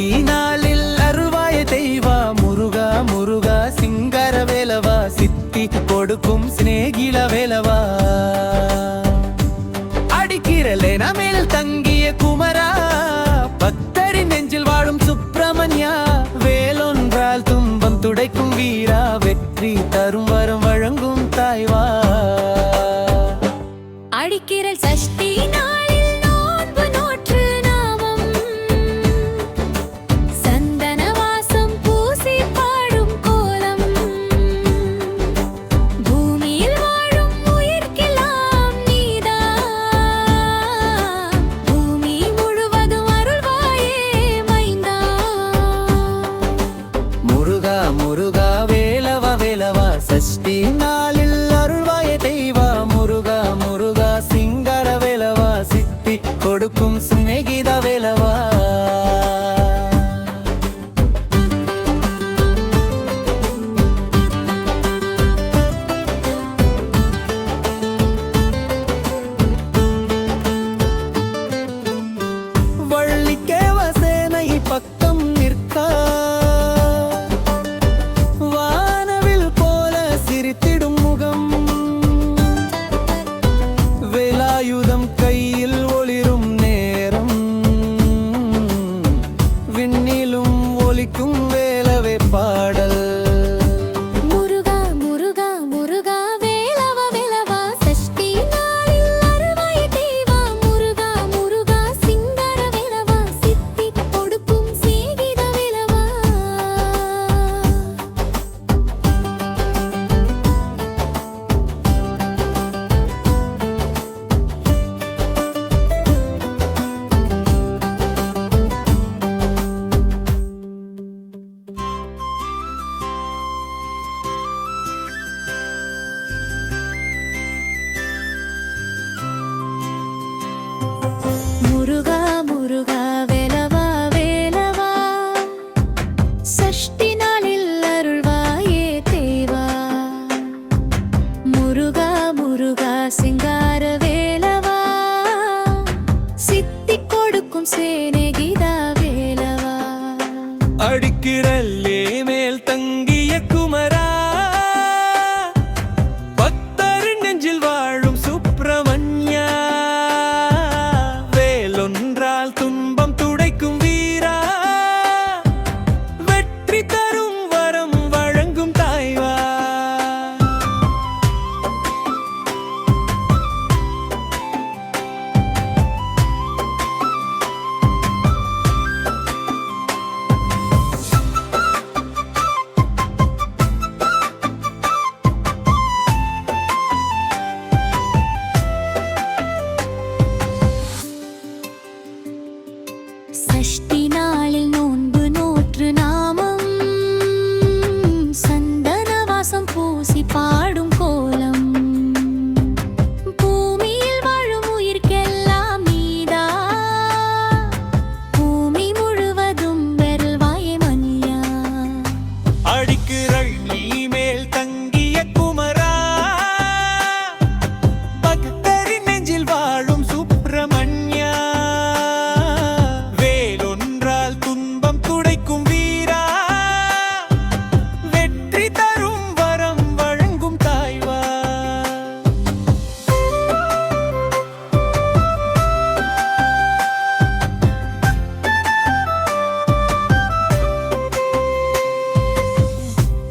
சஷ்டி நாளில் அருள்வாய தெய்வா முருகா முருகா சிங்கார வேலவா சித்தி கொடுக்கும் சிநேகில வேலவா அடிக்கிறலேன மேல் தங்கிய குமரா பக்தரின் நெஞ்சில் வாழும் சுப்பிரமணியா வேலொன்றால் துன்பம் துடைக்கும் வீரா வெற்றி தரும் வரம் வழங்கும் தாய்வா அடிக்கிறல் சஷ்டி நாளில் நோன்பு நோற்று நாமம் சந்தன வாசம் பூசி பாடும் கோலம் பூமியில் வாழும் உயிர்க்கெல்லாம் நீதா பூமி முழுவதும் அருள்வாயே மைந்தா முருகா முருகா வேலவா வேலவா சஷ்டி நாளில் அருள்வாய தெய்வா முருகா முருகா சிங்கார வேலவா சித்தி கொடுக்கும் சிநேகித வேலவா வள்ளிக்கேவசேனை பக்கம் நிற்கா வானவில் போல சிரித்திடும் முகம் வேலாயுதம் கையில் ஒளிரும் நேரம் விண்ணிலும் ஒலிக்கும் வேலவே பாடல் முருகா முருகா முருகா வேலவா வேலவா சஷ்டி நாளில் அருள்வாய தெய்வா முருகா முருகா சிங்கார வேலவா சித்தி கொடுக்கும் சிநேகித வேலவா முருகா முருகா வேலவா வேலவா சஷ்டி நாளில் அருள்வாயே தேவா முருகா முருகா சிங்கார வேலவா சித்தி கொடுக்கும் சேனகிதா வேலவா அடிக்கிறல்லே மேல் தங்கிய குமரா பக்தரின் நெஞ்சில் வாழும் சுப்பிரமணியா வேலொன்றால் துன்பம் துடைக்கும் வீரா வெற்றி தரும் வரம் வழங்கும் தாய்வா சஷ்டி நாளில் நோன்பு நோற்று நாமம் சந்தன வாசம் பூசி பாடும் கோலம் பூமியில் வாழும் உயிர்க்கெல்லாம் நீதா பூமி முழுவதும் வெல்வாயே மணியா அடிக்கிறள் நீ மேல் தங்கிய குமரா பக்தரின் நெஞ்சில் வாழும் சுப்பிரமணியா வேலொன்றால் துன்பம் துடைக்கும் வீரா வெற்றி தரும் வரம் வழங்கும் தாய்வா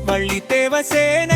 வள்ளி தேவசேன